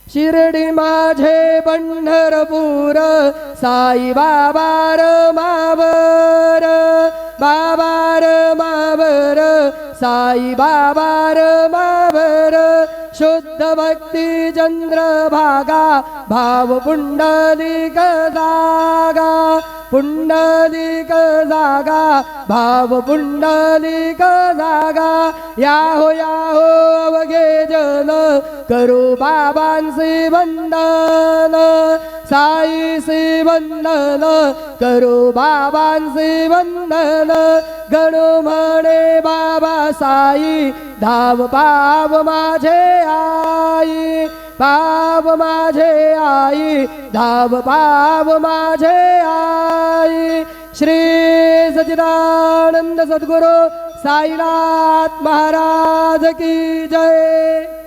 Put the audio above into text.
शिर्डी माझे पंढरपूर साई बाबार मावर बाबार मावर साई बाबार मावर शुद्ध भक्ती चंद्रभागा भाव पुंडलिक जागा पुंडलिक जागा भाव पुंडलिक जागा याहो अवघे जन करू बाबांचे वंदन साईचे वंदन करू बाबांचे वंदन गणू म्हणे बाबा साई धाव पाव माझे आई पाव माझे आई धाव पाव माझे आई श्री सच्चिदानंद सद्गुरु साईनाथ महाराज की जय।